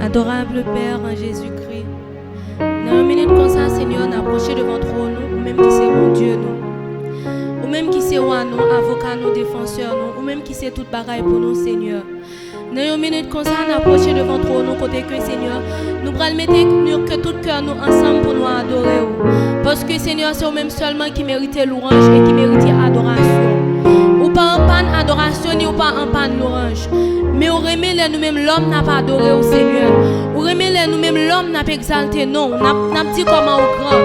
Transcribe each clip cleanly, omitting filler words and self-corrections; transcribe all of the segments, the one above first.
Adorable Père en Jésus-Christ, dans une minute comme ça, Seigneur, on approche devant trop nous, ou même qui c'est mon Dieu, nous, ou même qui c'est roi, nous, avocat, nous, défenseur, nous, ou même qui c'est toute bagaille pour nous, Seigneur. Dans une minute comme ça, on approche devant trop nous, côté que Seigneur, nous allons mettre que tout cœur nous ensemble pour nous adorer. Parce que Seigneur, c'est vous-même seulement qui mérite louange et qui mérite adoration. Ou pas en panne adoration, ni ou pas en panne louange. Mais on remet nous-mêmes l'homme n'a pas adoré au Seigneur. On remet nous-mêmes l'homme n'a pas exalté, non. On n'a dit comment au grand.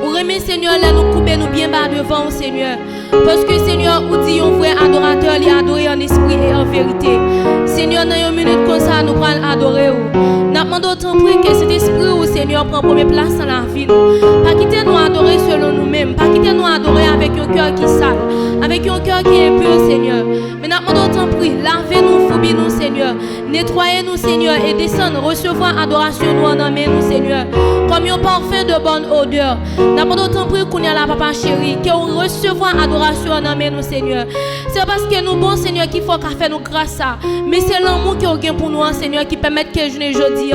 On remet Seigneur, là nous couper nous bien bas devant au Seigneur. Parce que Seigneur, ou dit un vrai adorateur, il adore en esprit et en vérité. Seigneur, dans une minute comme ça, nous allons adorer. Nous demandons autant prix que cet esprit au Seigneur prend première place dans la vie. Pas quitter nous adorer selon nous-mêmes. Pas quitter nous adorer avec un cœur qui sale. Avec un cœur qui est pur, Seigneur. Mais nous demandons autant prix. Lavez-nous, foubez-nous, Seigneur. Nettoyez-nous, Seigneur. Et descendre, recevoir adoration nous en amène, nous, Seigneur. Comme un parfum de bonne odeur. Nous demandons autant prix qu'on y a la papa chérie. Que nous recevoir adoration en amène, nous, Seigneur. C'est parce que nous, bon Seigneur, qu'il faut faire nous grâce à. Mais c'est l'amour qui est pour nous, Seigneur, qui permet que je ne jeudi.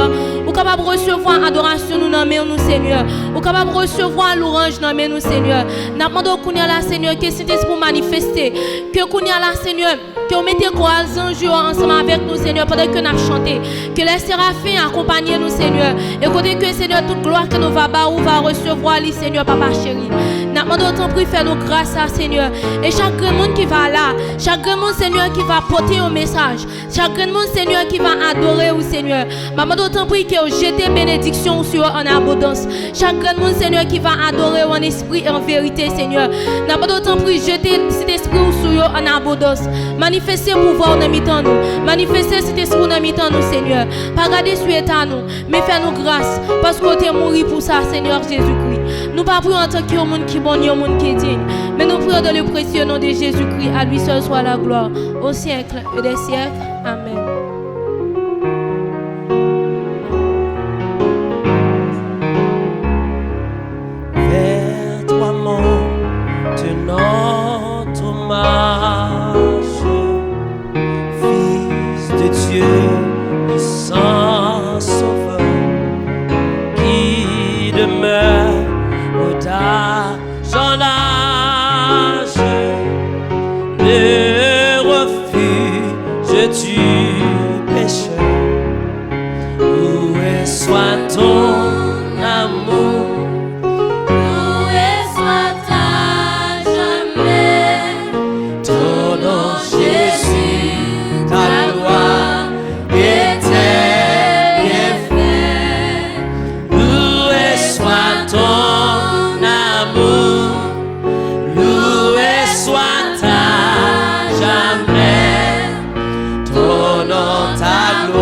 Ou capable de recevoir adoration nous dans nous, Seigneur. Ou capable de recevoir l'orange dans nous, Seigneur. Nous demandons qu'on y a là, Seigneur, que c'est pour manifester. Que qu'on y a là, Seigneur, que vous mettez quoi anges ensemble avec nous, Seigneur, pendant que nous chantons. Que les séraphins accompagnent nous, Seigneur. Et côté que, Seigneur, toute gloire que nous va recevoir, Seigneur, papa chéri. Nous demandons autant prix faire nos grâces à Seigneur. Et chaque monde qui va là, chaque monde, Seigneur, qui va porter un message. Chaque monde, Seigneur, qui va adorer au Seigneur. Maman d'autant prie que jeter bénédiction sur en abondance. Chaque monde, Seigneur, qui va adorer en esprit et en vérité, Seigneur. Maman d'autant prie jeter cet esprit sur en abondance. Manifester pouvoir dans mi-temps nous. Manifester cet esprit dans mi-temps nous, Seigneur. Pas garder sur état nous, mais faire nous grâce. Parce que tu es mort pour ça, Seigneur Jésus-Christ. Nous pas prions en tant que monde qui bon, un monde qui est digne. Mais nous prions dans le précieux nom de Jésus-Christ. À lui seul soit la gloire. Au siècle et des siècles. Amen. Vers toi monte notre marche, Fils de Dieu, puissant sauveur, qui demeure au en âge, le refuge du pécheur. Où est soit ton amour? Loué soit ta jamais, ton nom Jésus, ta gloire et tes bienfaits. Loué soit ton amour, loué soit ta jamais, ton nom, ta gloire.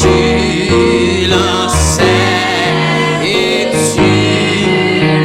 Tu l'enseignes et tu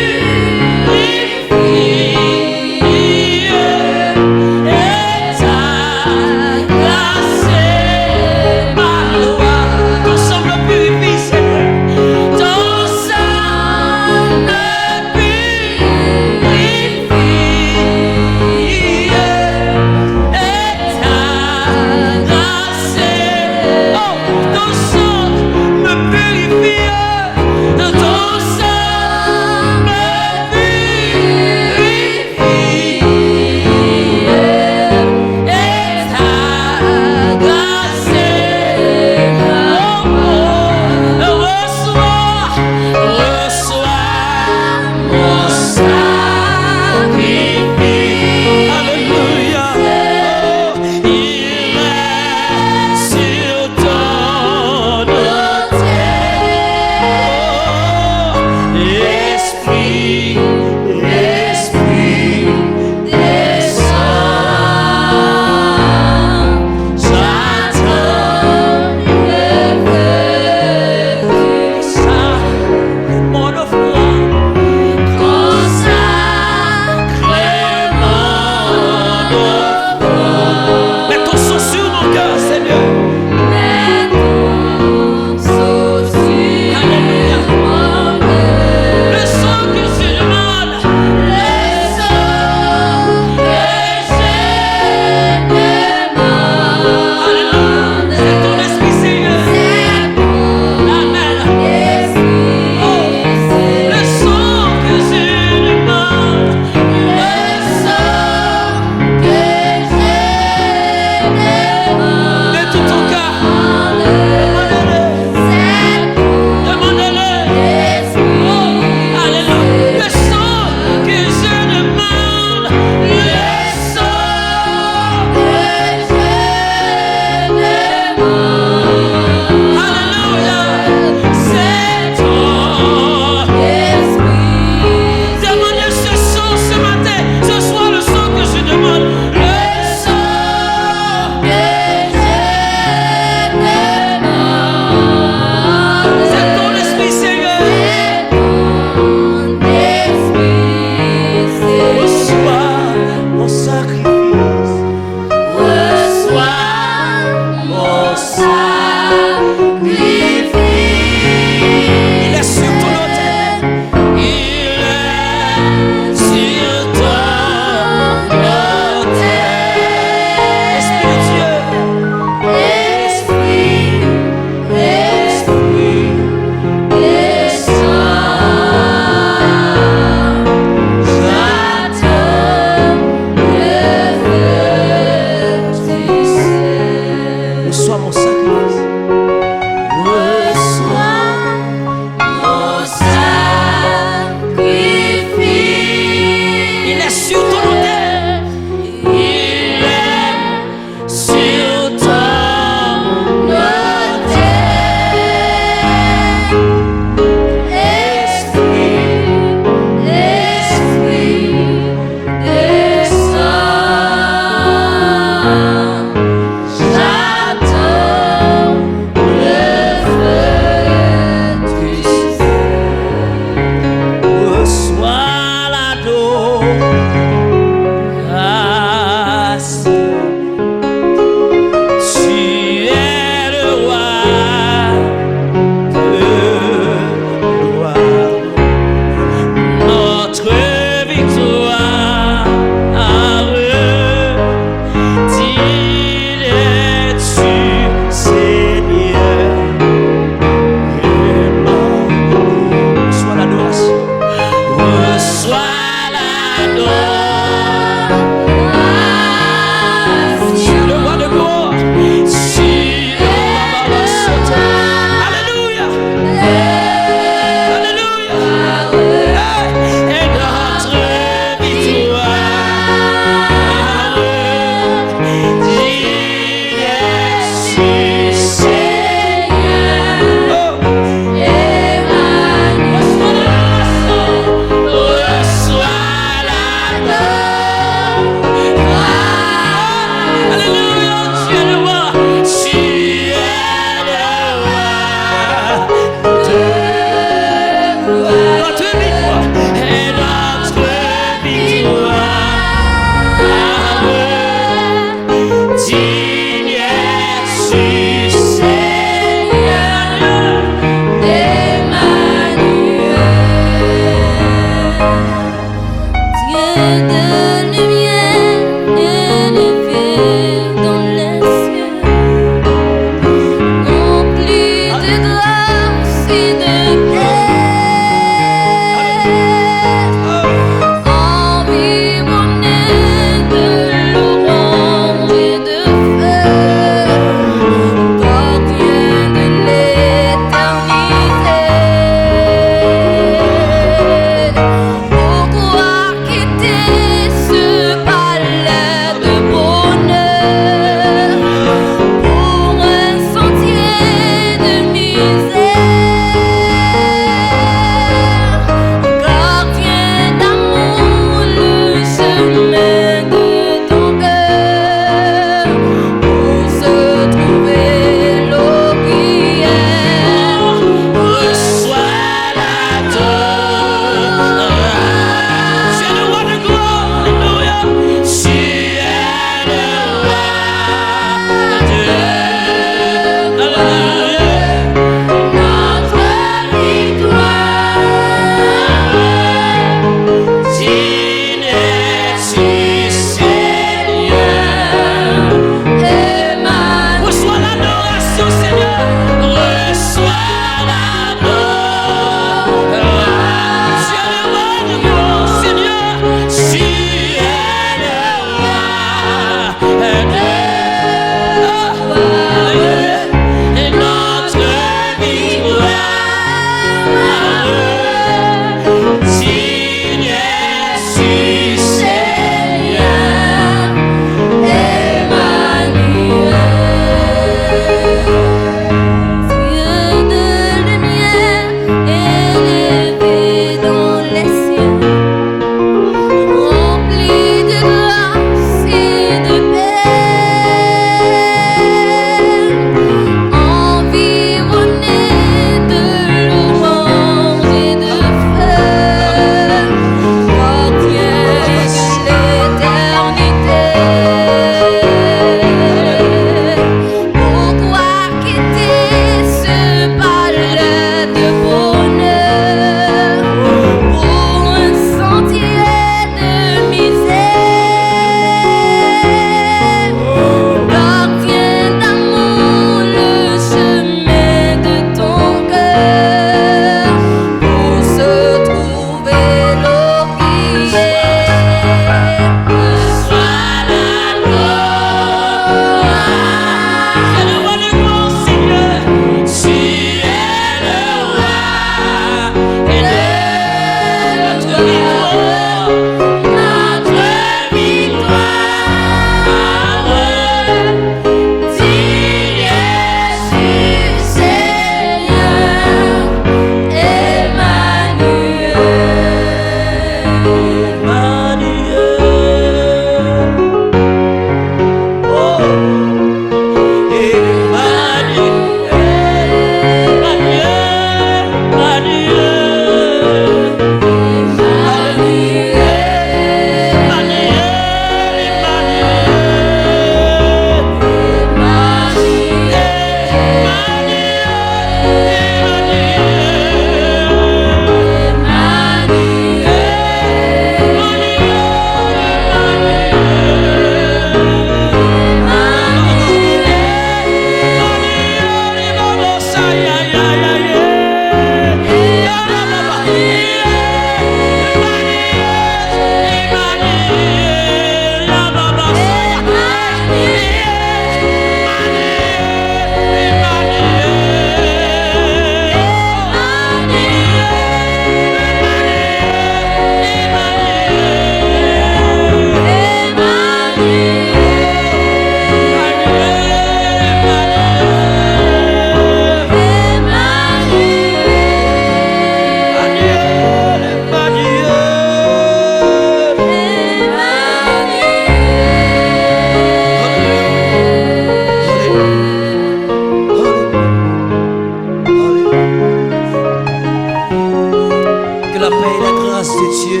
Dieu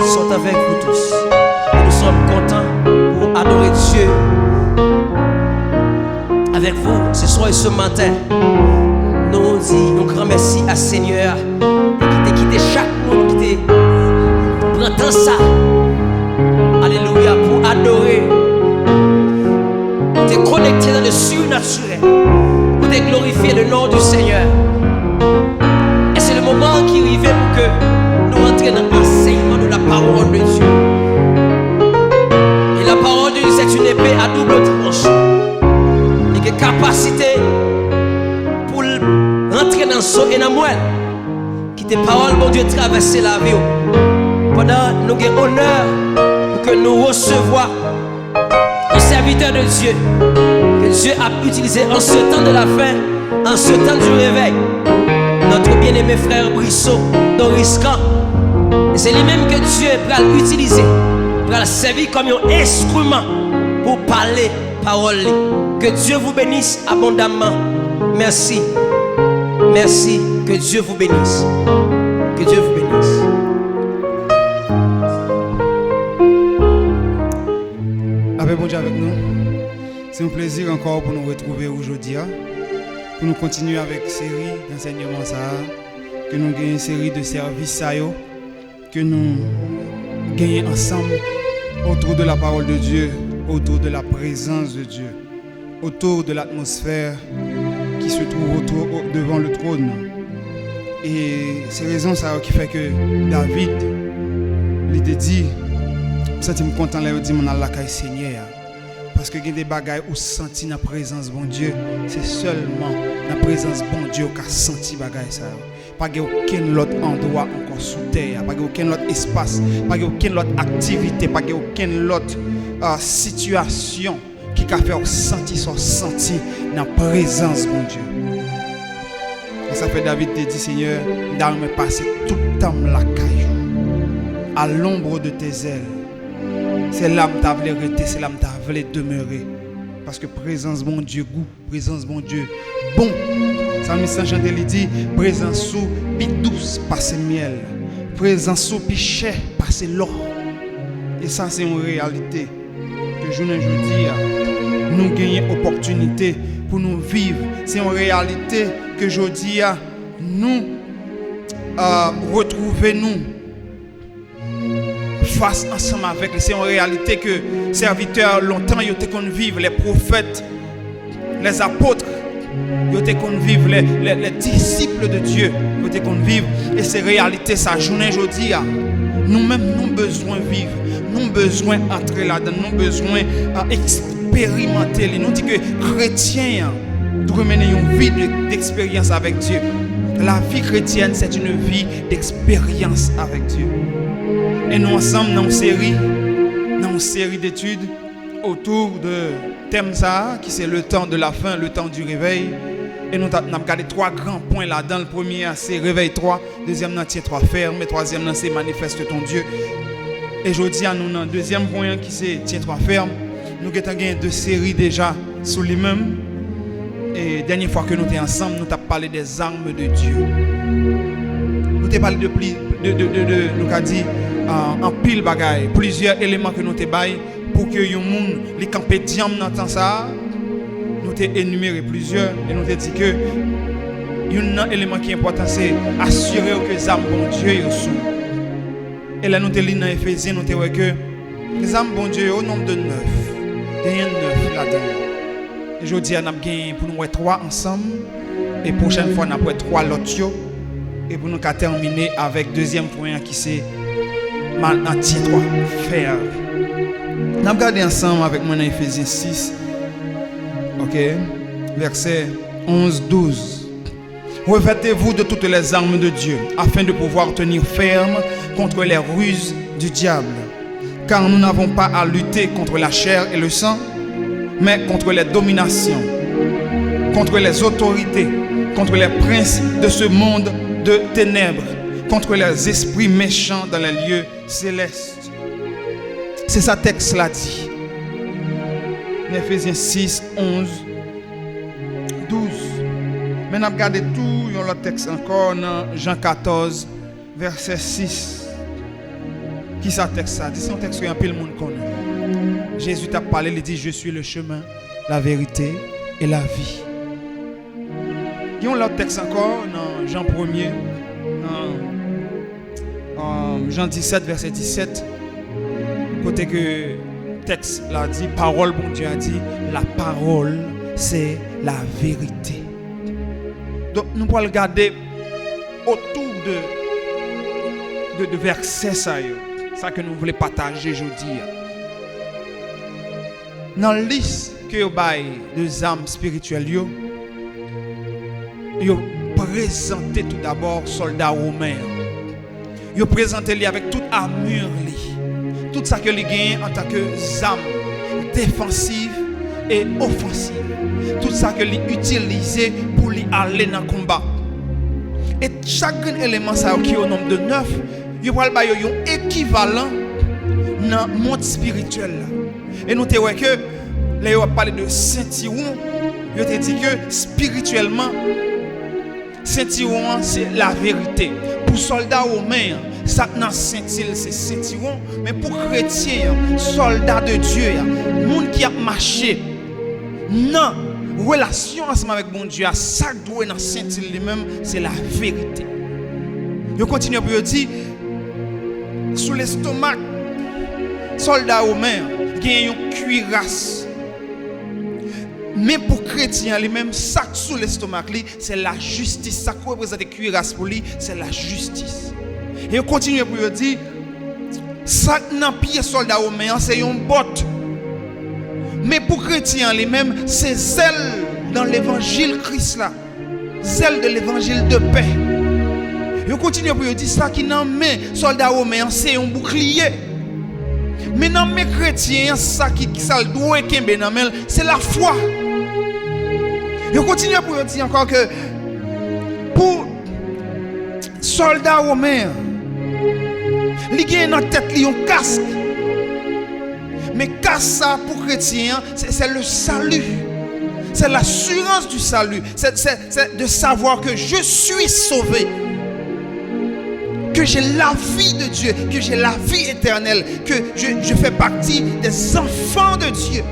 sont avec vous tous. Et nous sommes contents pour adorer Dieu avec vous ce soir et ce matin. Nous disons un grand merci à Seigneur qui t'a quitté chaque monde qui t'a prend ça. Alléluia, pour adorer. Pour te connecter dans le surnaturel. Pour te glorifier le nom du Seigneur. Et c'est le moment qui arrive pour que nous entrions dans l'enseignement de la parole de Dieu. Et la parole de Dieu, c'est une épée à double tranchant. Et qui a capacité pour rentrer dans son et dans moi. Qui tes paroles, mon Dieu, traverser la vie. Pendant nous avons honneur pour que nous recevions un serviteur de Dieu. Que Dieu a utilisé en ce temps de la fin, en ce temps du réveil. Notre bien-aimé frère Brissot, Doris Camp. Et c'est lui-même que Dieu va l'utiliser, pour le servir comme un instrument pour parler parole. Que Dieu vous bénisse abondamment. Merci. Merci. Que Dieu vous bénisse. Que Dieu vous bénisse. Avec bon Dieu avec nous. C'est un plaisir encore pour nous retrouver aujourd'hui. Pour nous continuer avec une série d'enseignements, que nous gagnons une série de services, que nous gagnons ensemble autour de la parole de Dieu, autour de la présence de Dieu, autour de l'atmosphère qui se trouve devant le trône. Et c'est raison ça qui fait que David, il te dit, je me sens content de dire mon Allah Seigneur. Parce que il y a des bagailles où sentir la présence bon Dieu, c'est seulement la présence bon Dieu qui a senti bagaille ça. Pas aucun autre endroit encore sous terre, pas aucun autre espace, pas aucune autre activité, pas aucune autre situation qui a fait sentir son senti dans la présence bon Dieu. Et ça fait David te dit Seigneur, dans me passer tout le temps la caillou à l'ombre de tes ailes. C'est là que tu as voulu rester, c'est là que tu as voulu demeurer. Parce que présence bon Dieu, goût, présence bon Dieu, bon. Salmiste chanté, il dit, présence sous, puis douce, passe miel. Présence sous, puis cher, passe l'or. Et ça, c'est une réalité que je ne dis, nous gagnons opportunité pour nous vivre. C'est une réalité que je dis, nous retrouver nous. Face ensemble avec. C'est en réalité que serviteurs longtemps ils étaient qu'on vive, les prophètes, les apôtres, ils étaient qu'on vive, les disciples de Dieu, ils étaient qu'on vive. Et ces réalités, ça journée aujourd'hui, nous-mêmes nous besoin de vivre, nous besoin d'entrer là-dedans, nous besoin d'expérimenter. Nous dit que chrétiens doivent mener une vie d'expérience avec Dieu. La vie chrétienne, c'est une vie d'expérience avec Dieu. Et nous ensemble dans une série d'études autour de thème ça, qui c'est le temps de la fin, le temps du réveil. Et nous avons regardé 3 grands points là-dedans. Le premier c'est réveille-toi, deuxième tiens toi ferme, et troisième c'est manifeste ton Dieu. Et aujourd'hui nous dans deuxième point qui c'est tiens toi ferme. Nous avons gagné 2 séries déjà sur lui-même. Et dernière fois que nous étions ensemble, nous avons parlé des armes de Dieu. Nous avons parlé nous avons dit en pile bagaille, plusieurs éléments que nous te bail pour que les gens les campé diam dans temps ça. Nous t'ai énuméré plusieurs et nous t'ai dit que un élément qui est important c'est assurer que les âmes bon Dieu est sous. Et là nous t'ai lu dans Éphésiens nous t'ai dit que les âmes bon Dieu au nombre de 9. Il y a 9 là-dedans. Et aujourd'hui on a gagné pour nous 3 ensemble et prochaine fois on a pour 3 l'autre et pour nous terminer avec deuxième point qui c'est maintenant tiens-toi, faire. Nous allons regarder ensemble avec moi dans Éphésiens 6, ok, verset 11-12. Revêtez-vous de toutes les armes de Dieu, afin de pouvoir tenir ferme contre les ruses du diable. Car nous n'avons pas à lutter contre la chair et le sang, mais contre les dominations, contre les autorités, contre les princes de ce monde de ténèbres, contre les esprits méchants dans les lieux célestes. C'est ça texte là dit. Éphésiens 6, 11, 12. Maintenant, regardez tout, il y a le texte encore dans Jean 14, verset 6. Qui ça texte ça? C'est un texte que un peu le monde connaît. Jésus t'a parlé, il dit je suis le chemin, la vérité et la vie. Il y a un autre texte encore dans Jean 1er, Jean 17 verset 17. Côté que texte l'a dit, parole bon Dieu a dit, la parole c'est la vérité. Donc nous pouvons regarder autour de versets ça que nous voulons partager aujourd'hui. Dans la liste que vous avez des âmes spirituelles, vous présentez tout d'abord soldats romains. Vous présentez avec toute armure, tout ça que vous gagnez en tant que âmes défensives et offensives. Tout ça que vous utilisez pour aller dans le combat. Et chaque élément ça qui est au nombre de 9, vous avez un équivalent dans le monde spirituel. Et nous avons que, là, on parlé de ceinturon, je te dit que spirituellement, ceinturon, c'est la vérité. Pour soldats romains, ça dans ceinture, c'est ceinturon. Mais pour chrétiens, soldats de Dieu, monde qui a marché, non, relation ensemble avec bon Dieu, ça doit dans ceinture lui-même, c'est la vérité. Je continue pour dire, sous l'estomac, soldats romains, il y a une cuirasse. Mais pour chrétiens, lui-même, ça sous l'estomac, c'est la justice. Ça représente la cuirasse pour lui, c'est la justice. Et on continue pour dire, ça dans pied soldat romain, c'est une botte. Mais pour chrétiens, lui-même, c'est zèle dans l'évangile Christ là. Zèle de l'évangile de paix. Et on continue pour dire, ça qui dans main soldat romain, c'est un bouclier. Mais dans mes chrétiens, ça qui doit être, c'est la foi. Je continue pour dire encore que pour soldats romains, ils ont dans la tête un casque. Mais casque ça pour chrétiens, c'est le salut. C'est l'assurance du salut. C'est de savoir que je suis sauvé. Que j'ai la vie de Dieu, que j'ai la vie éternelle, que je fais partie des enfants de Dieu.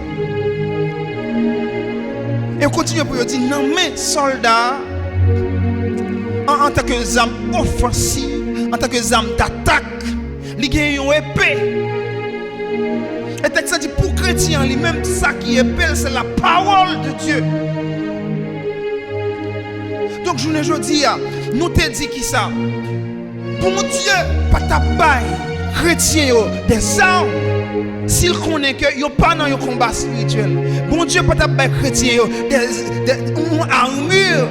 Et on continue pour dire, non mais soldats, en tant que âme offensive, en tant que âme d'attaque, ils ont une épée. Et texte dit pour chrétiens, lui-même ça qui est épée, c'est la parole de Dieu. Donc je ne dis, nous te dit qui ça? Bon Dieu, pas ta baille, chrétien, des armes, s'il connaît que il n'y a pas dans un combat spirituel. Bon Dieu, pas ta baille, chrétien, des armures,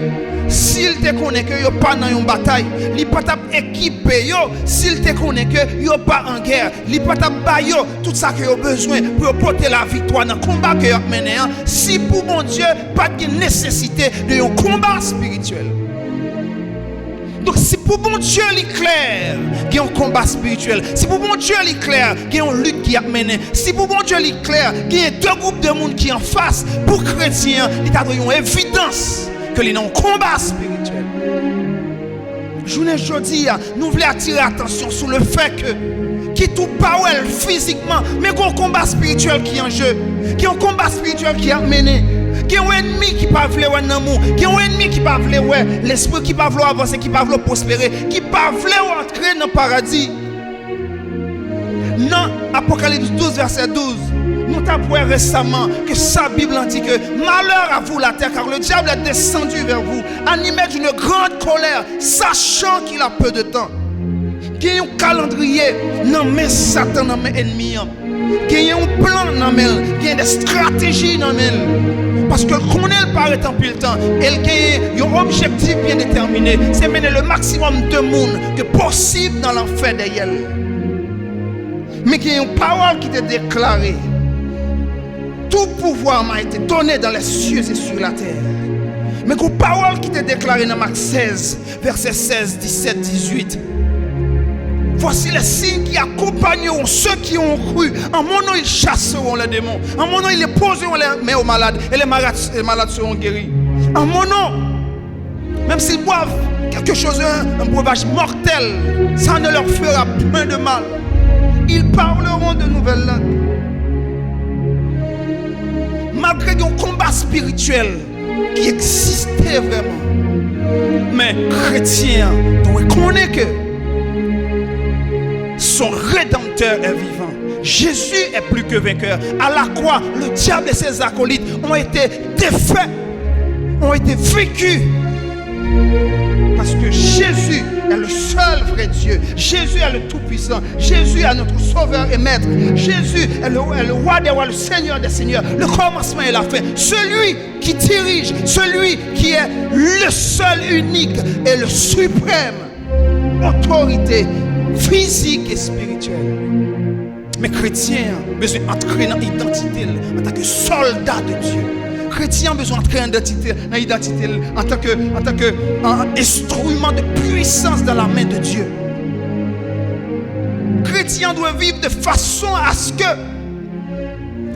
s'il te connaît que il n'y a pas dans une bataille. Il pas ta équipé, s'il te connaît que il n'y a pas en guerre. Il pas ta baille, tout ça que il a besoin pour porter la victoire dans le combat que il a mené. Si pour bon Dieu, pas de nécessité de un combat spirituel. Donc si pour bon Dieu il est clair qu'il y a un combat spirituel, si pour bon Dieu il est clair qu'il y a une lutte qui a mené, si pour bon Dieu il est clair qu'il y a deux groupes de monde qui en face, pour chrétiens, il y a une évidence que il y a un combat spirituel. Je dis, nous voulons attirer l'attention sur le fait que qui tout parole physiquement, mais qu'il y a un combat spirituel qui est en jeu, qu'il y a un combat spirituel qui a mené. Qui est un ennemi qui pas vouloir un amour, qui est un ennemi qui pas vouloir l'esprit qui pas vouloir avancer, qui pas vouloir prospérer, qui pas vouloir entrer dans le paradis. Dans Apocalypse 12 verset 12, nous avons vu récemment que sa Bible en dit que malheur à vous la terre, car le diable est descendu vers vous, animé d'une grande colère, sachant qu'il a peu de temps. Il y a un calendrier, non mais Satan, non mais ennemi. Il y a un plan, il y a des stratégies. Parce que connaît le paraît en plus le temps. Elle a un objectif bien déterminé. C'est mener le maximum de monde que possible dans l'enfer d'elle. Mais il y a une parole qui t'est déclarée. Tout pouvoir m'a été donné dans les cieux et sur la terre. Mais une parole qui t'est déclarée dans Marc 16, versets 16, 17, 18. Voici les signes qui accompagneront ceux qui ont cru. En mon nom, ils chasseront les démons. En mon nom, ils les poseront les mains aux malades. Et les malades seront guéris. En mon nom, même s'ils boivent quelque chose, un breuvage mortel, ça ne leur fera point de mal. Ils parleront de nouvelles langues. Malgré un combat spirituel qui existait vraiment, mais chrétien doit connaître que son rédempteur est vivant. Jésus est plus que vainqueur. À la croix, le diable et ses acolytes ont été défaits, ont été vaincus. Parce que Jésus est le seul vrai Dieu. Jésus est le Tout-Puissant. Jésus est notre Sauveur et Maître. Jésus est le roi des rois, le Seigneur des seigneurs. Le commencement et la fin. Celui qui dirige, celui qui est le seul, unique et le suprême autorité physique et spirituelle. Mais chrétien besoin d'entrer dans l'identité en tant que soldat de Dieu. Chrétien besoin d'entrer dans l'identité en tant que instrument de puissance dans la main de Dieu. Chrétien doit vivre de façon à ce que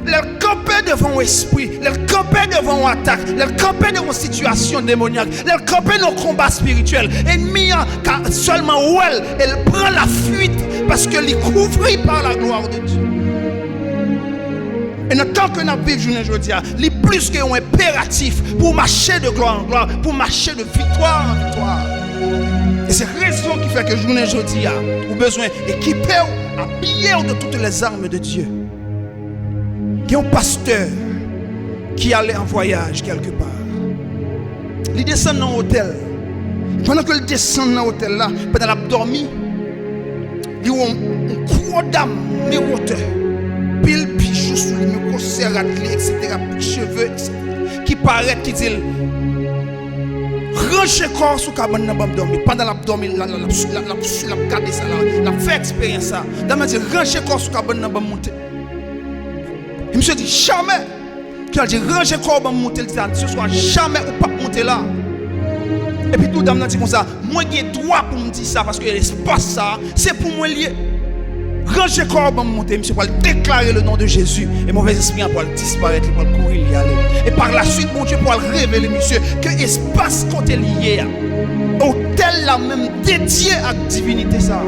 les camper devant l'esprit, les camper devant l'attaque, les camper devant une situation démoniaque, les camper dans le combat spirituel. L'ennemi seulement elle prend la fuite parce qu'elle est couverte par la gloire de Dieu. Et tant que nous vivons journée aujourd'hui, il est plus qu'un impératif pour marcher de gloire en gloire, pour marcher de victoire en victoire. Et c'est la raison qui fait que journée aujourd'hui, vous avez besoin d'équiper, habiller de toutes les armes de Dieu. Il y a un pasteur qui allait en voyage quelque part. Il descend dans l'hôtel. Pendant qu'il descend dans l'hôtel là, pendant qu'il a dormi, il y a un gros dame miroteur. Pile pichou sous les micros, serrat, etc. Cheveux, etc. Qui paraît, qui dit range corps sous cabane dans dormi. Pendant l'abdomen, la garde ça là, la fait expérience ça. Dame dit range corps sous cabane dans monter. Il me dit jamais. Qui a dit range corps dans monter, ce soit jamais ou pas monter là. Et puis tout dame dit comme ça, moi j'ai droit pour me dire ça parce que l'espace ça, c'est pour moi lié. Ranger corps pour monter, monsieur va déclarer le nom de Jésus et mauvais esprit va disparaître, il va courir y aller. Et par la suite, mon Dieu va révéler, monsieur, que l'espace quand est lié, hôtel là même dédié à la divinité ça.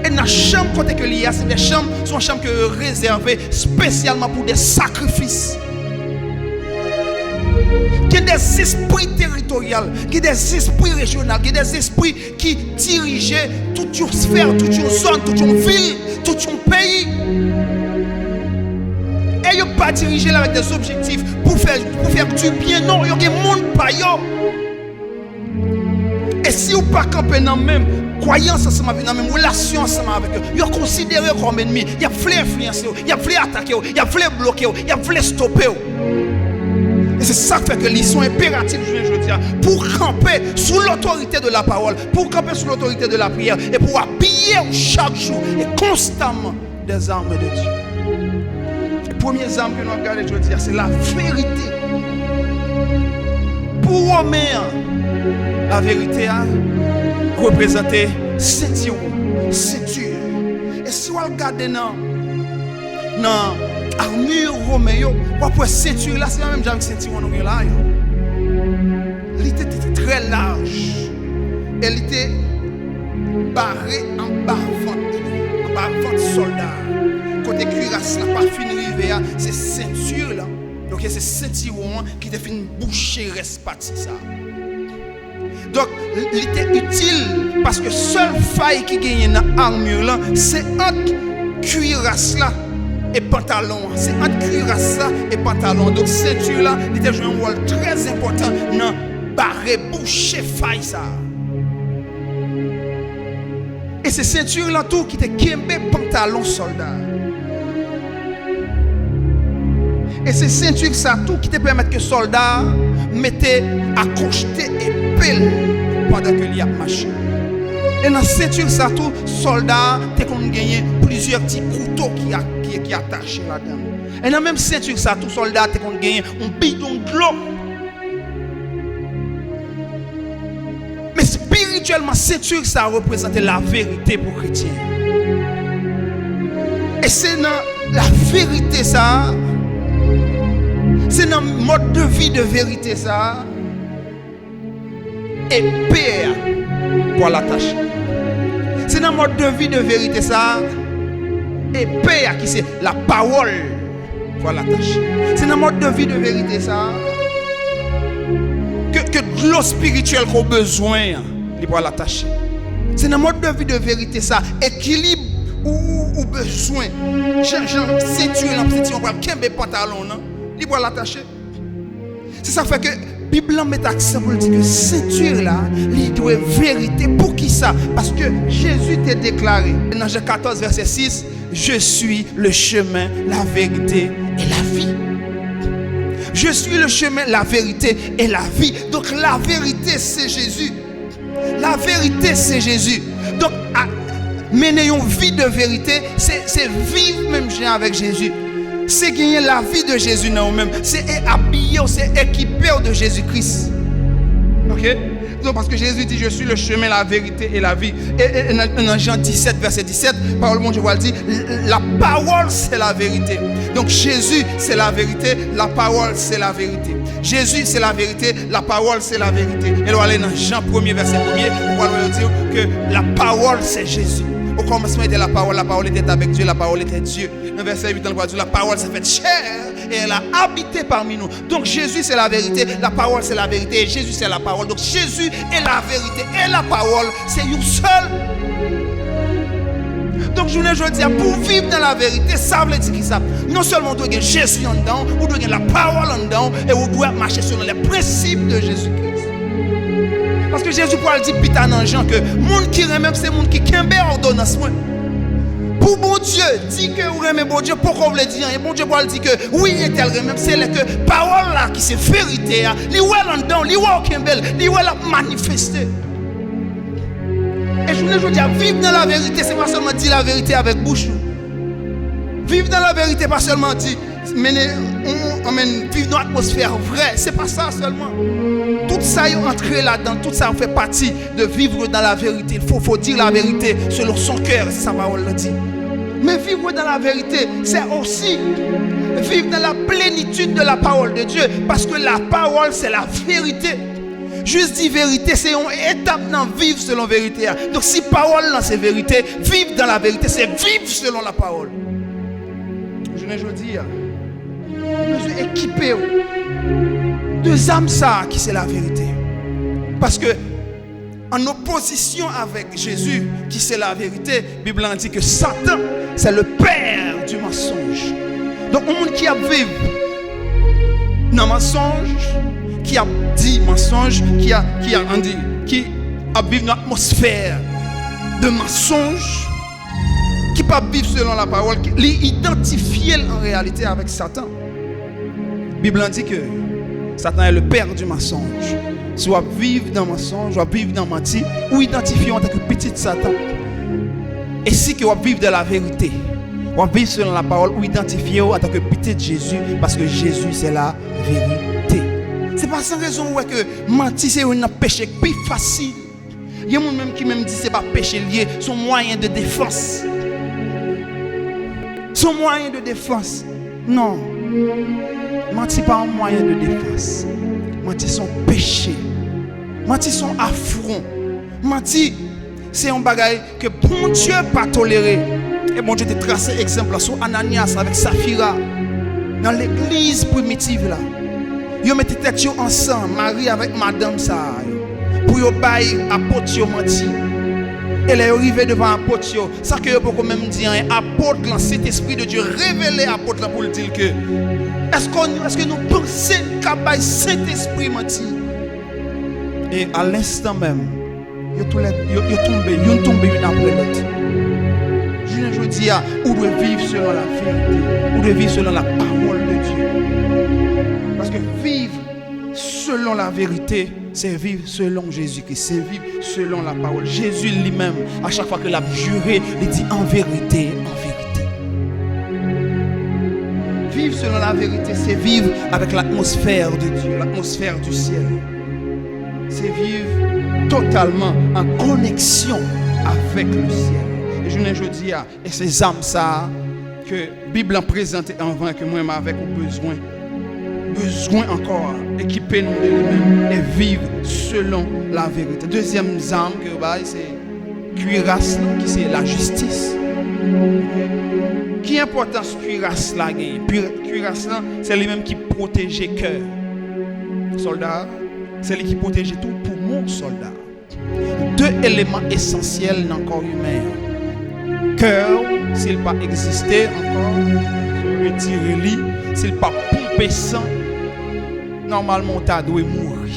Et dans la chambre quand que lié, c'est des chambres, sont chambres réservées spécialement pour des sacrifices. Il y a des esprits territoriaux, il y a des esprits régionaux, il y a des esprits qui dirigeaient toute une sphère, toute une zone, toute une ville, tout un pays. Et ils ne sont pas dirigés avec des objectifs pour faire du bien, non, il y a des monde pas yo. Et si vous ne pas camper dans même croyance ensemble avec dans même relation ensemble avec eux, ils sont considérés comme ennemis, ils veulent influencer, ils veulent attaquer, ils veulent bloquer, ils veulent stopper. Et c'est ça qui fait que ils sont impératifs, je dis, pour camper sous l'autorité de la parole, pour camper sous l'autorité de la prière et pour habiller chaque jour et constamment des armes de Dieu. Les premières armes que nous regardons, je dis, c'est la vérité. Pour Romain, la vérité a représenté ceinture. Et si vous regardez dans armure romaine, pour ceinture là, c'est la même genre ceinture on a là. Elle était très large. Elle était barrée en bas-ventre soldat. Côté cuirasse là, pas fini rivière, c'est ceinture là. Donc c'est ceinture qui te fait boucher reste parti ça. Donc il était utile parce que seule faille qui gagne dans l'armure là, c'est entre cuirasse là et pantalon. C'est entre cuirasse et pantalon. Donc ceinture là, il était joué un rôle très important dans barrer, boucher, faille ça. Et c'est ceinture là tout qui était kembe pantalon soldat. Et c'est ceinture ça tout qui te permet que soldat mettait accrocheté et pelle pendant que il y a marché. Et dans ceinture ça tout soldat t'es qu'on gagné plusieurs petits couteaux qui attachés là-dedans. Et dans même ceinture ça tout soldat t'es qu'on gagné un bidon de l'eau. Mais spirituellement ceinture ça représente la vérité pour chrétiens. Et c'est dans la vérité ça, c'est dans le mode de vie de vérité ça, et père pour l'attacher. C'est dans le mode de vie de vérité ça, épée qui c'est la parole. Voilà l'attacher. C'est un mode de vie de vérité ça. Que de l'eau spirituelle qu'on a besoin, il faut l'attacher. C'est un mode de vie de vérité ça. Équilibre ou besoin. Jean ceinture là, on va kembe pantalon là, il faut l'attacher. C'est ça fait que la Bible met accent pour dire que ceinture là, il doit vérité. Pour qui ça? Parce que Jésus t'a déclaré dans Jean 14 verset 6, je suis le chemin, la vérité et la vie. Je suis le chemin, la vérité et la vie. Donc la vérité c'est Jésus. La vérité c'est Jésus. Donc mener une vie de vérité, c'est vivre même avec Jésus. C'est gagner la vie de Jésus dans nous-mêmes. C'est habiller, c'est équiper de Jésus-Christ. Ok? Donc parce que Jésus dit, je suis le chemin, la vérité et la vie. Et dans Jean 17, verset 17, parole de Dieu dit, la parole c'est la vérité. Donc Jésus c'est la vérité, la parole c'est la vérité. Jésus c'est la vérité, la parole c'est la vérité. Et là, dans Jean 1er, verset 1er, on va dire que la parole c'est Jésus. Au commencement était la parole était avec Dieu, la parole était Dieu. Dans verset 8, on va dire la parole s'est faite chair et elle a habité parmi nous. Donc Jésus c'est la vérité, la parole c'est la vérité et Jésus c'est la parole. Donc Jésus est la vérité et la parole, c'est une seule. Donc je veux dire, pour vivre dans la vérité, ça veut dire que ça. Non seulement on doit gagner Jésus en dedans, on doit gagner la parole en dedans et on doit marcher selon les principes de Jésus-Christ. Parce que Jésus Paul dit pita dans Jean que monde qui remet c'est monde qui kembe ordonnance. Pour bon Dieu dit que vous remet bon Dieu pourquoi vous le dire et bon Dieu Paul dit que oui et tel remet c'est que parole là qui c'est vérité li ouais en dedans li ouais kembel li ouais la manifester. Et je veux dire vivre dans la vérité c'est pas seulement dire la vérité avec bouche. Vivre dans la vérité pas seulement dire vivre dans l'atmosphère vraie, c'est pas ça seulement. Tout ça est entré là-dedans, tout ça fait partie de vivre dans la vérité. Il faut dire la vérité selon son cœur, c'est sa parole le dit. Mais vivre dans la vérité, c'est aussi vivre dans la plénitude de la parole de Dieu, parce que la parole c'est la vérité. Juste dire vérité, c'est une étape dans vivre selon la vérité. Donc si parole c'est vérité, vivre dans la vérité, c'est vivre selon la parole. Je ne dis pas. Nous sommes équipés de âmes ça qui c'est la vérité. Parce que en opposition avec Jésus qui c'est la vérité, la Bible dit que Satan c'est le père du mensonge. Donc un monde qui a vécu dans le mensonge, qui a dit mensonge, qui a vécu dans l'atmosphère de mensonge, qui pas vivre selon la parole, qui l'identifier en réalité avec Satan. La Bible dit que Satan est le père du mensonge. Soit vivre dans le mensonge, soit vivre dans le menti, ou identifier en tant que petit Satan. Et si que vous vivez dans la vérité, vous vivez selon la parole, ou identifier en tant que petit Jésus, parce que Jésus c'est la vérité. C'est pas sans raison que mentir c'est un péché plus facile. Il y a des gens qui même disent que ce n'est pas péché lié, son moyen de défense. Son moyen de défense. Non. Mentir pas un moyen de défense. Mentir son péché. Mentir son affront. Mentir c'est un bagage que bon Dieu pas toléré. Et bon Dieu te tracé exemple sur Ananias avec Saphira dans l'église primitive là. Ils mettent tête ensemble, Marie avec madame ça. Pour yo bailler apôtre yo menti. Elle est arrivée devant apôtre yo. Ça que yo peut même dire apôtre là, cet esprit de Dieu révélé apôtre là pour dire que est-ce que nous pensons qu'à bailler cet esprit menti. Et à l'instant même, yo tombé une après l'autre. Je dis à ou doit vivre selon la vérité, ou doit vivre selon la parole de Dieu. Parce que vivre selon la vérité, c'est vivre selon Jésus-Christ, c'est vivre selon la parole. Jésus lui-même, à chaque fois que l'a juré, il dit en vérité, en vérité. Vivre selon la vérité, c'est vivre avec l'atmosphère de Dieu, l'atmosphère du ciel. C'est vivre totalement en connexion avec le ciel. Et je dis à et ces âmes ça que la Bible a présenté avant que moi avec besoin encore équiper nous de lui-même et vivre selon la vérité. Deuxième âme que c'est cuirasse qui c'est la justice. importance cuirasse là gagne. Cuirasse là, c'est lui-même qui protège le cœur. Soldat, c'est lui qui protège tout pour mon soldat. Deux éléments essentiels dans le corps humain. Cœur, s'il n'a pas existé encore, je retire lui, s'il n'a pas pompé sang, normalement tu dois mourir.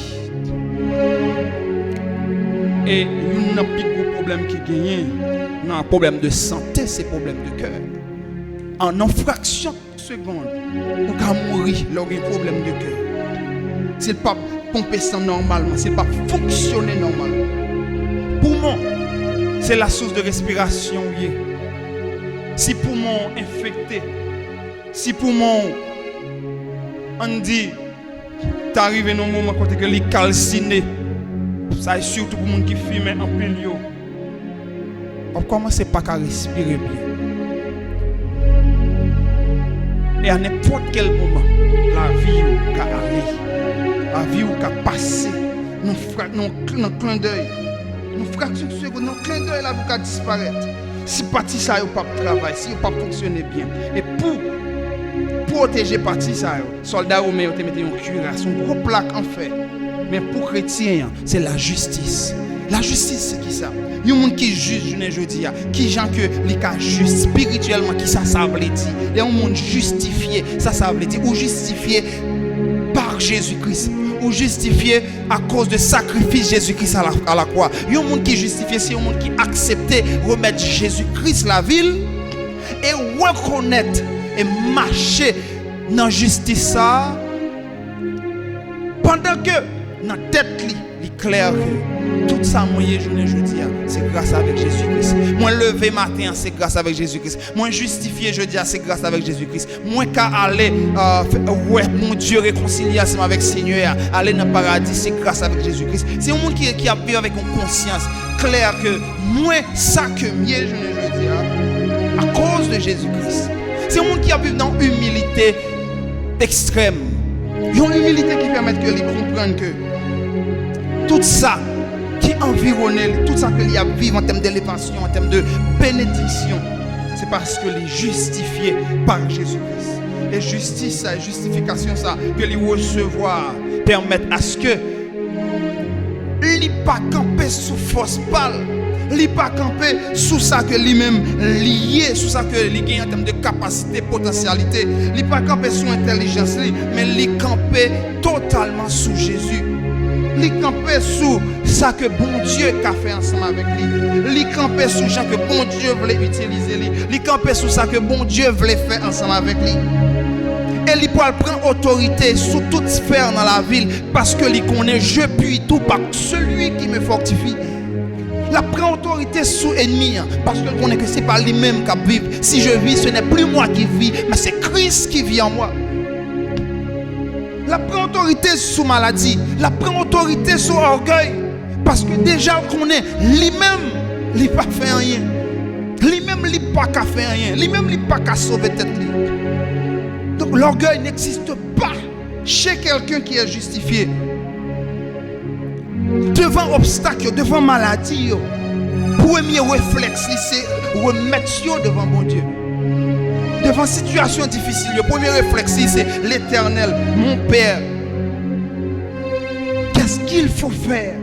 Et un plus gros problème qui gagne, un problème de santé, c'est le problème de cœur. En une fraction de seconde, on peut mourir lors d'un problème de cœur. S'il n'a pas pompé sang normalement, s'il n'a pas fonctionné normalement. Poumon, c'est la source de respiration. Si poumon infecté, si poumon, on dit, tu arrives dans un moment quand tu es calciné, ça est surtout pour les gens qui fument en pile. On commence pas à respirer bien. Et à n'importe quel moment, la vie va aller, la vie va passer, dans clin d'œil. Une fraction de seconde, un clin d'œil, la vie va disparaître. Si partie ça n'a pas travailler, si n'a pas fonctionner bien. Et pour protéger partie ça, soldats romains ont mis une cuirasse, une grosse plaque en fer. Mais pour chrétiens, c'est la justice. La justice, c'est qui ça? Il y a des gens qui jugent, je dis, qui gens que les cas juste spirituellement, qui ça veut dire. Il y a un monde justifié, ça veut dire, ou justifié par Jésus-Christ. Ou justifié à cause de sacrifice Jésus-Christ à la croix. Il y a un monde qui est justifié, c'est un monde qui accepte remettre Jésus-Christ la ville et reconnaître et marcher dans la justice ça pendant que dans la tête il est clair que tout ça moyen journée je dis c'est grâce avec Jésus-Christ. Moi lever matin c'est grâce avec Jésus-Christ. Moi justifié je dis c'est grâce avec Jésus-Christ. Moi qu'à aller ouais mon Dieu réconcilier avec Seigneur, aller dans le paradis c'est grâce avec Jésus-Christ. C'est un monde qui a vécu avec une conscience claire que moi ça que mieux je dis à cause de Jésus-Christ. C'est un monde qui a vécu dans humilité extrême. Il y a une humilité qui permet que les comprennent que tout ça qui environne, tout ça qu'il y a à vivre en termes d'élévation, en termes de bénédiction, c'est parce que les justifiés par Jésus-Christ. Et justice, ça, justification, ça, que les recevoir permettent à ce que les pas camper sous force pâle, les pas camper sous ça que lui-même lié, sous ça que les gagne en termes de capacité, potentialité, les pas camper sous intelligence, mais les camper totalement sous Jésus. Li camper sous ça que bon Dieu a fait ensemble avec lui. Li camper sous ça que bon Dieu voulait utiliser lui. Li camper sous ça que bon Dieu voulait faire ensemble avec lui. Et li prend autorité sous toute sphère dans la ville parce que li connaît je puis tout par celui qui me fortifie. La prend autorité sous ennemi parce que connaît que c'est pas lui-même qui vit. Si je vis, ce n'est plus moi qui vis, mais c'est Christ qui vit en moi. La prend autorité sous maladie, la prend autorité sous orgueil, parce que déjà qu'on est lui-même, il n'a pas fait rien. Lui-même, il n'a pas fait rien. Lui-même, il n'a pas qu'à sauver tête. Donc l'orgueil n'existe pas chez quelqu'un qui est justifié. Devant obstacle, devant maladie, premier réflexe, c'est remettre devant mon Dieu. Devant situation difficile, le premier réflexe, c'est l'Éternel, mon Père. Qu'est-ce qu'il faut faire?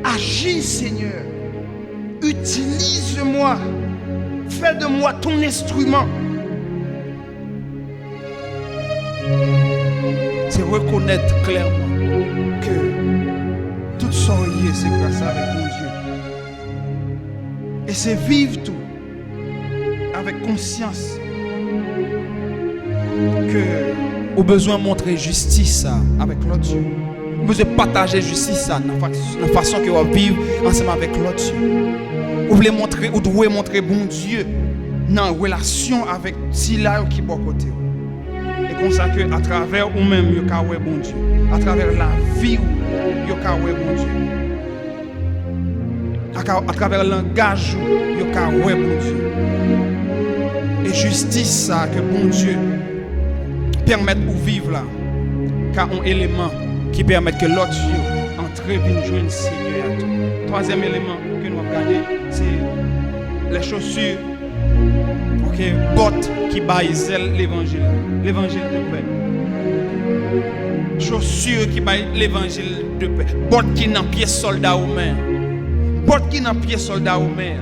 Agis, Seigneur. Utilise-moi. Fais de moi ton instrument. C'est reconnaître clairement que tout ça c'est grâce avec mon Dieu. Et c'est vivre tout avec conscience que au besoin de montrer justice avec l'autre Dieu. Au besoin de partager justice dans la façon que vous vivre ensemble avec l'autre Dieu. Vous voulez montrer, vous devez montrer bon Dieu dans la relation avec Sila qui est à côté. Et comme ça que à travers vous-même, vous avez bon Dieu. À travers la vie, vous avez bon Dieu. À travers le langage, vous avez bon Dieu. Et justice, ça que bon Dieu permettre de vivre là, car un élément qui permet que l'autre Dieu entre et joindre le Seigneur. Troisième élément que nous avons regardé, c'est les chaussures. Ok? que bot qui baille zèle l'évangile de paix. Chaussures qui baille l'évangile de paix. Bot qui n'a pied soldat ou mer. Bot qui n'a pied soldat ou mer.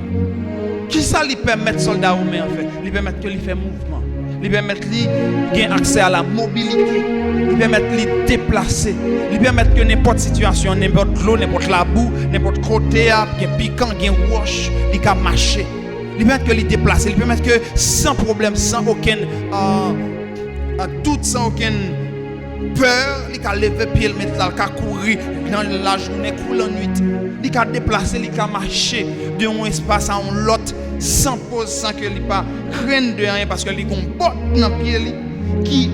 Qui ça lui permet soldat ou mer en fait? Lui permet que lui fait mouvement. Lui permet lui gain accès à la mobilité. Lui permet lui déplacer. Lui permet que n'importe situation, n'importe l'eau, n'importe la boue, n'importe côté, gain piquant, gain roche, il peut marcher. Lui permet que lui déplacer. Lui permet que sans problème, sans aucun doute, sans aucune peur, il peut lever pied, il peut courir dans la journée, couler la nuit. Il peut déplacer, il peut marcher de un espace à un autre sans pause, sans que il pas craindre de rien parce que il a une botte dans le pied qui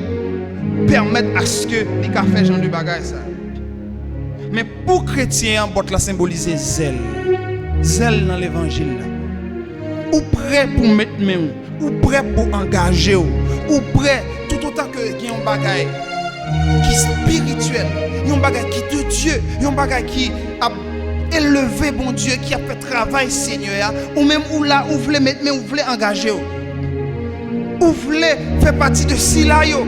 permet à ce que il peut faire genre de bagaille ça. Mais pour chrétien, botte la symboliser zèle. Zèle dans l'évangile. Ou prêt pour mettre main, ou prêt pour engager, ou prêt tout autant que il y a un bagaille qui est spirituel, il y a un bagaille qui est de Dieu, il y a un bagaille qui a élevé bon Dieu, qui a fait travail Seigneur, ou même ou là, ou voulez mettre main, ou voulez engager, ou voulez faire partie de Silayo,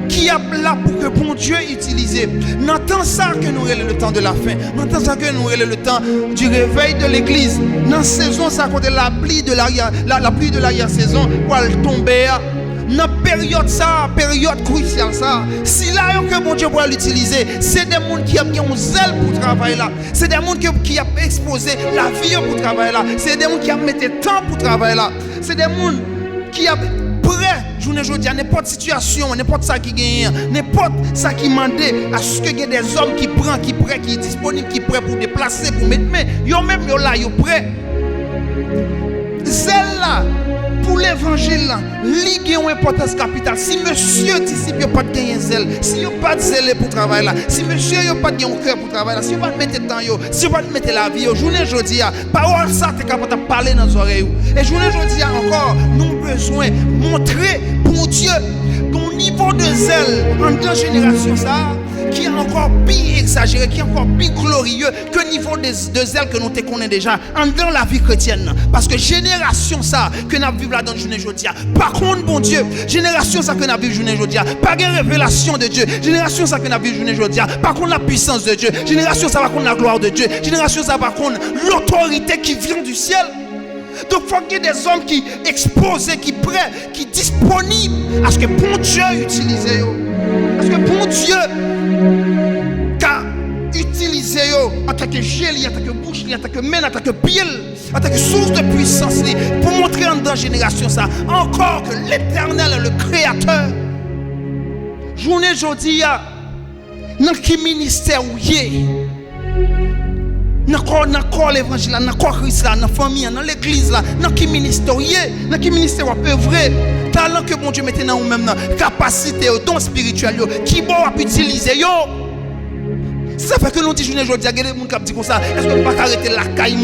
qui a là pour que bon Dieu utilise. N'entend ça que nous avons le temps de la fin. N'entend ça que nous avons le temps du réveil de l'église. Dans la saison, ça compte la pluie de l'arrière-saison pour elle tomber. Dans la période cruciale ça. Si là que bon Dieu pourra l'utiliser, c'est des gens qui ont un zèle pour travailler là. C'est des gens qui ont exposé la vie pour travailler là. C'est des gens qui ont mis le temps pour travailler là. C'est des gens qui ont prêt, journée aujourd'hui, n'importe situation, n'importe ça qui gagne, n'importe ça qui demande à ce que y ait des hommes qui prennent, qui prêt, qui est disponible, qui prêt pour déplacer, pour mettre main. Yo même yo là, yo prêt. Zèle là pour l'évangile là, li gagne une importance capitale. Si monsieur disciple pas de gagner zèle, si yo pas de zèle pour travailler là, si monsieur yo pas de gagner un cœur pour travailler là, si yo pas mettre temps yo, si yo pas mettre la vie yo, journée aujourd'hui, parole ça t'es capable de parler dans les oreilles. Et journée aujourd'hui encore, nous avons besoin de montrer pour Dieu ton niveau de zèle en deux générations ça qui est encore plus exagéré, qui est encore plus glorieux que le niveau de zèle que nous te connaissons déjà en dans la vie chrétienne. Parce que génération ça que nous vivons là dans la journée aujourd'hui, par contre bon Dieu, génération ça que nous vivons journée aujourd'hui, pas de révélation de Dieu, génération ça que nous vivons journée aujourd'hui, par contre la puissance de Dieu, génération ça par contre la gloire de Dieu, génération ça par contre l'autorité qui vient du ciel. Donc il faut qu'il y ait des hommes qui exposés, qui prêts, qui disponibles à ce que bon Dieu utilise. Parce que bon Dieu qu'a utilisé en tant que gel, en tant que bouche, en tant que main, en tant que pied, en tant que source de puissance pour montrer en dans la génération ça encore que l'Éternel est le Créateur. Journée aujourd'hui, dans quel ministère où y est? Dans l'évangile, dans Christ, dans la famille, dans l'église, dans quel ministère dans quel ministère on peut œuvrer, talent que bon Dieu mette dans nous-mêmes, capacité, don spirituel, qui bon à utiliser. Ça fait que nous disons aujourd'hui, il y a des gens qui disent comme ça, est-ce que pas arrêter la caille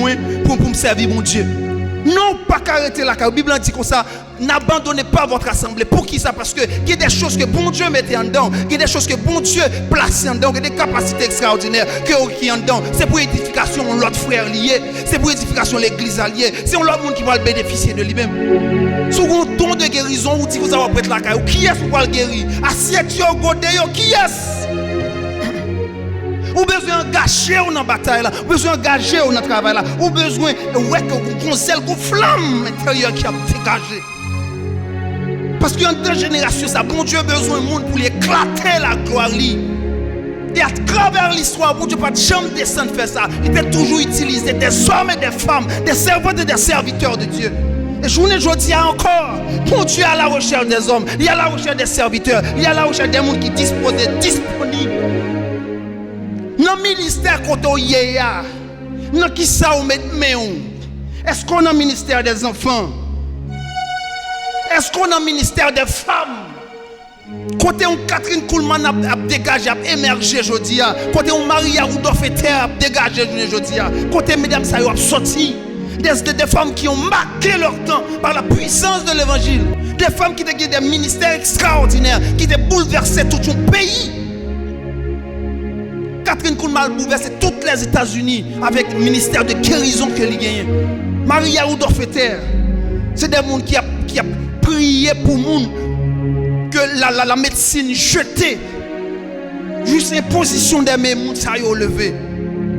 pour me servir mon Dieu? Non, pas arrêter la caille. La Bible dit comme ça, n'abandonnez pas votre assemblée. Pour qui ça? Parce que il y a des choses que bon Dieu mettait en dedans, il y a des choses que bon Dieu plaçait en dedans, il y a des capacités extraordinaires qui en dedans. C'est pour l'édification de l'autre frère lié, c'est pour l'édification de l'église alliée, c'est l'autre monde qui va bénéficier de lui-même. Si vous avez un don de guérison, vous dites que vous avez prêté la caille, qui est-ce qui va le guérir? Assiette, qui est-ce? Ou besoin d'engager dans la bataille là, ou besoin d'engager dans le travail là, ou besoin de qu'on zèle, qu'on flamme l'intérieur qui a dégagé. Parce qu'en deux générations, ça, bon Dieu a besoin de monde pour éclater la gloire. Et à travers l'histoire, bon Dieu n'a pas jamais descendre faire ça. Il peut toujours utiliser des hommes et des femmes, des servantes et des serviteurs de Dieu. Et journée aujourd'hui encore, bon Dieu est à la recherche des hommes, il y a la recherche des serviteurs, il y a la recherche des gens qui disposent, disponibles. Dans le ministère quand on y est, dans qui ça on met main? Est-ce qu'on a le ministère des enfants? Est-ce qu'on a le ministère des femmes? Côté on Catherine Kuhlman a dégagé, a émergé aujourd'hui. Côté on Maria Rudolph a dégagé aujourd'hui. Côté mesdames ça a sorti. Des femmes qui ont marqué leur temps par la puissance de l'évangile. Des femmes qui ont des ministères extraordinaires, qui ont bouleversé tout un pays. Catherine Kuhlman a bouleversé toutes les États-Unis avec le ministère de guérison qu'elle a gagné. Maria Rudolph C'est des gens qui a prié pour monde que la médecine jetée. Juste imposition des mains, monde ça y a levé.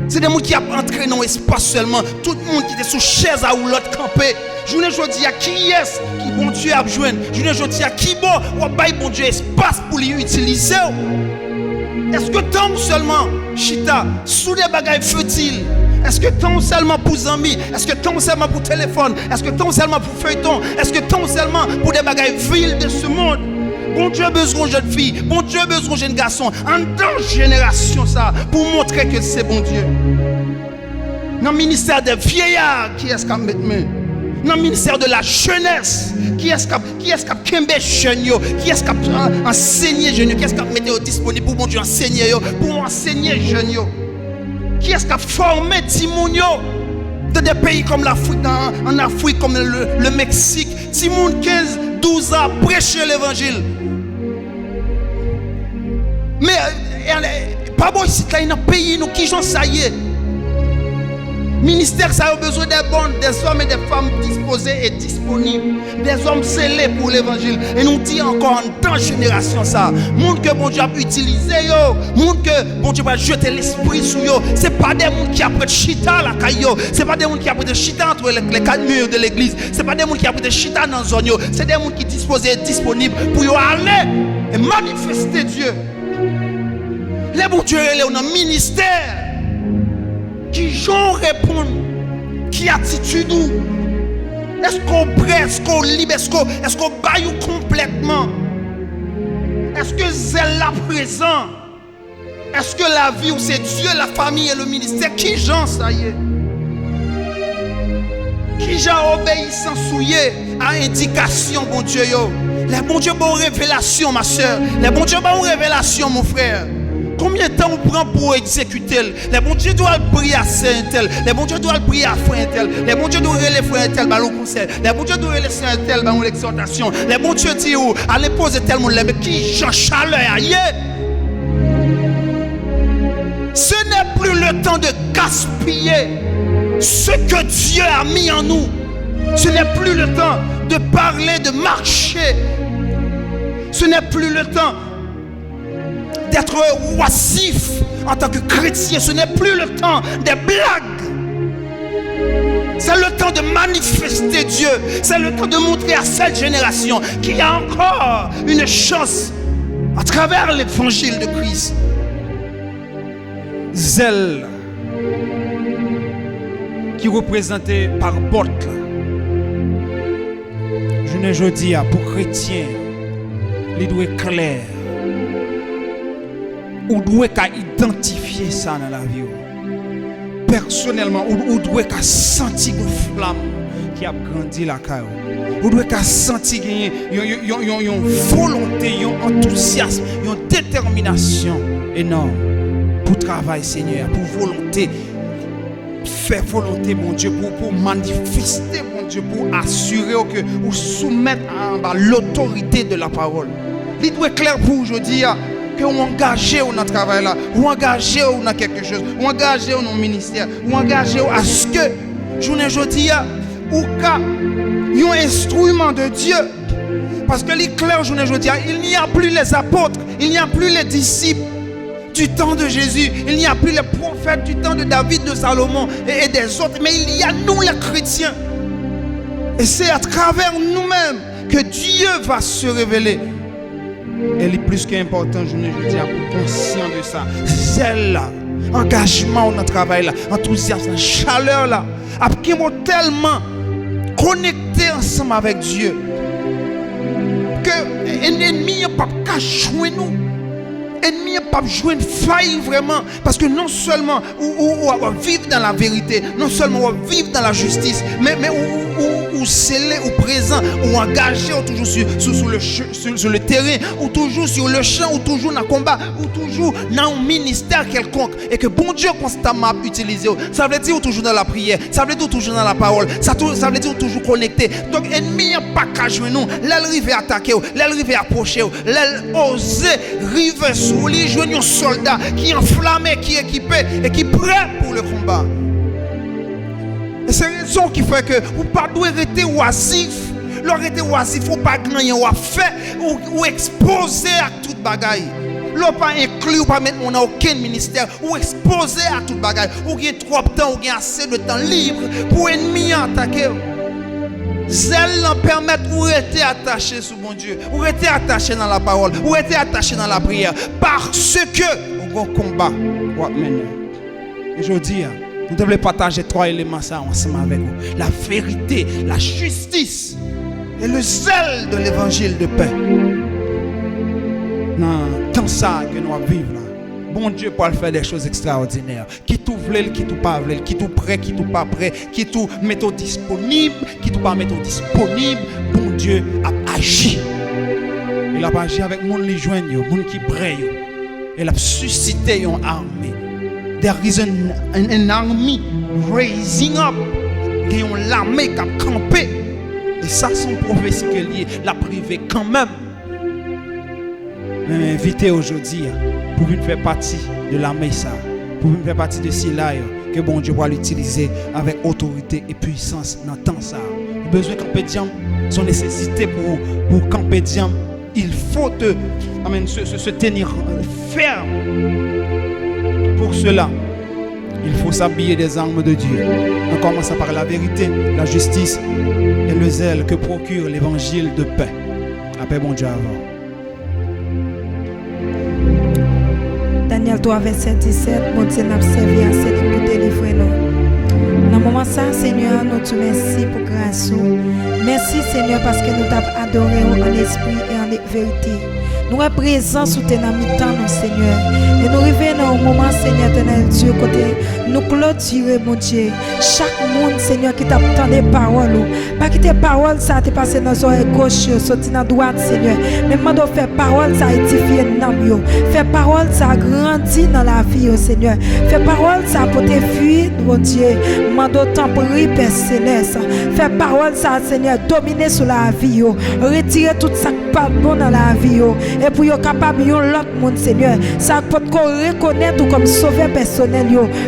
C'est des gens qui a entré dans l'espace seulement. Tout le monde qui était sous chaise à ou l'autre campé. Je ne dis à qui est-ce qui bon Dieu a besoin. Je ne dis à qui bon ou bail bon Dieu espace pour l'utiliser. Est-ce que tant seulement chita sous des bagages futiles? Est-ce que tant seulement pour amis? Est-ce que tant seulement pour téléphone? Est-ce que tant seulement pour feuilleton? Est-ce que tant seulement pour des bagages vils de ce monde? Bon Dieu a besoin de jeunes filles, bon Dieu a besoin de jeunes garçons, en dans génération ça, pour montrer que c'est bon Dieu. Dans le ministère des vieillards, qui est-ce qu'on met main? Dans le ministère de la jeunesse, qui est-ce qu'on kembe jeune yo? Qui est-ce qu'on enseigner jeune yo? Qui est-ce qu'on mette disponible pour bon Dieu enseigner yo? Pour enseigner jeune yo? Qui est-ce qu'on forme Timoun yo? De des pays comme l'Afrique, en Afrique comme le Mexique, Timoun 15, 12 ans prêcher l'évangile. Mais pas bon ici là, il y a un pays nous qui j'en ça y est. Ministère ça a besoin des bonnes, des hommes et des femmes disposés et disponibles, des hommes scellés pour l'évangile. Et nous dit encore en tant génération ça, monde que bon Dieu a utilisé yo, monde que bon Dieu va jeter l'esprit sur yo. C'est pas des monde qui apprennent chita la caillou, c'est pas des monde qui apprennent chita entre les quatre murs de l'église, c'est pas des monde qui apprennent chita dans zone yo, c'est des monde qui disposés et disponibles pour yo aller et manifester Dieu. Les bon Dieu est dans ministère. Qui j'en répond, qui attitude ou est-ce qu'on prête, est-ce qu'on libre, est-ce qu'on baille complètement? Est-ce que c'est là présent? Est-ce que la vie ou c'est Dieu, la famille et le ministère? Qui j'en ça y est? Qui j'en obéissant souillé à indication bon Dieu yo? Les bon Dieu bon révélation ma soeur, les bon Dieu bon révélation mon frère. Combien de temps on prend pour exécuter? Les bons Dieu doivent prier à Saint-Tel. Les bons Dieu doivent prier à Frère-Tel. Les bons Dieu doivent les Frère-Tel dans le conseil. Les bons Dieu doivent les Saint-Tel dans l'exhortation. Les bons Dieu disent où? Allez poser tel monde. Mais qui j'en chaleur ailleurs? Ce n'est plus le temps de gaspiller ce que Dieu a mis en nous. Ce n'est plus le temps de parler, de marcher. Ce n'est plus le temps d'être oisif en tant que chrétien. Ce n'est plus le temps des blagues. C'est le temps de manifester Dieu. C'est le temps de montrer à cette génération qu'il y a encore une chance à travers l'évangile de Christ. Zèle qui est représenté par Bot. Je ne dis pour chrétien, il doit être clair. On doit identifier ça dans la vie. Personnellement, on doit sentir une flamme qui a grandi la caille. On doit sentir une volonté, un enthousiasme, une détermination énorme pour travailler, Seigneur, pour volonté, faire volonté, mon Dieu, pour manifester, mon Dieu, pour assurer que vous soumettez à l'autorité de la parole. Il doit être clair pour aujourd'hui. Que vous engagez dans le travail là, vous engagez dans quelque chose, vous engagez dans le ministère, vous engagez à ce que, je ne dis pas, ou un instrument de Dieu. Parce que les clairs, je ne dis pas, il n'y a plus les apôtres, il n'y a plus les disciples du temps de Jésus, il n'y a plus les prophètes du temps de David, de Salomon et des autres, mais il y a nous les chrétiens. Et c'est à travers nous-mêmes que Dieu va se révéler. Elle est plus qu'important, je dis, pour conscient de ça. Zèle là, engagement dans le travail là, enthousiasme, chaleur là, qui m'ont tellement connecté ensemble avec Dieu que l'ennemi n'a pas qu'à jouer nous. L'ennemi n'a pas joué une faille vraiment. Parce que non seulement on va vivre dans la vérité, non seulement on va vivre dans la justice, mais ou scellé, ou présent, ou engagé, ou toujours sur le terrain, ou toujours sur le champ, ou toujours dans le combat, ou toujours dans un ministère quelconque. Et que bon Dieu constamment utilisé. Ça veut dire toujours dans la prière, ça veut dire toujours dans la parole, ça veut dire toujours connecté. Donc l'ennemi n'a pas qu'à jouer nous. L'arriver à attaquer, l'arriver à approcher, l'oser river sur lui, jouer un soldat qui est enflammé, qui est équipé et qui est prêt pour le combat. Et c'est la raison qui fait que vous ne devez pas rester oisif. Leur était oisif, faut pas gagner, ou fait, ou exposé à toute bagaille. L'on pas inclus ou pas mettre mon dans aucun ministère ou exposé à toute bagaille ou gain trop de temps ou gain assez de temps libre pour ennemi attaquer. Zèle l'en permettre ou rester attaché sous mon Dieu, ou rester attaché dans la parole, ou rester attaché dans la prière parce que on combat ou mener. Et je dis nous devons partager 3 éléments ça ensemble avec vous. La vérité, la justice et le zèle de l'évangile de paix. Non, tant ça que nous vivons là. Bon Dieu pour faire des choses extraordinaires. Qui tout veut, qui tout pas veut, qui tout prêt, qui tout pas prêt, qui tout mettre disponible, qui tout pas mettre disponible. Bon Dieu a agi. Il a agi avec monde les joignent, monde qui prêt. Il a suscité une armée. There is an army raising up. Il y a une armée qui a campé. Et ça, son prophétie que lié, la privé quand même. Mais invité aujourd'hui pour venir faire partie de l'armée ça, pour venir faire partie de cela que bon Dieu va l'utiliser avec autorité et puissance dans le temps ça. Besoin de camper diam, son nécessité pour camper diam, il faut se tenir ferme. Pour cela, il faut s'habiller des armes de Dieu. En commençant par la vérité, la justice et le zèle que procure l'évangile de paix. La paix, bon Dieu, avant. Daniel 3, verset 17, mon Dieu n'a servi à celle pour délivrer nous. Dans le moment ça, Seigneur, nous te merci pour grâce. Merci, Seigneur, parce que nous t'avons adoré en esprit et en vérité. Nous sommes présents sous tes mi-temps, Seigneur. Et nous revenons au moment, Seigneur, éternel Dieu, côté nous clôturer, mon Dieu. Chaque monde, Seigneur, qui t'attend des paroles. Pas que tes paroles, ça t'est passé dans l'oreille gauche, sorti dans la droite, Seigneur. Mais maintenant, faire parole, ça édifie l'âme. Faire parole, ça grandit dans la vie, Seigneur. Faire parole, ça apporte fuite, mon Dieu. Mando tempérer, Père Céleste. Faire parole, ça, Seigneur, dominer sur la vie. Retirer tout ça qui pas bon dans la vie. Et pour être capable de l'autre monde, Seigneur, ça peut qu'on reconnaître comme sauveur personnel.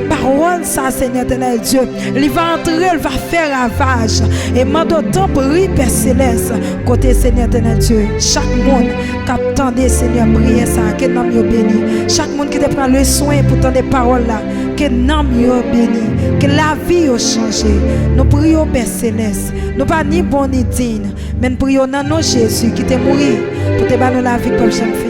Parole, ça, Seigneur, éternel Dieu, il va entrer, il va faire ravage. Et mando temps prie, Père Céleste, côté Seigneur, éternel Dieu, chaque monde qui attendait, Seigneur, prier ça, que nom yo béni. Chaque monde qui te prend le soin pour tendre des paroles là, que nom yo béni, que la vie a changé. Nous prions, Père Céleste, nous pas ni bon ni digne, mais nous prions dans nos Jésus qui t'est mort pour te donner la vie comme j'aime faire.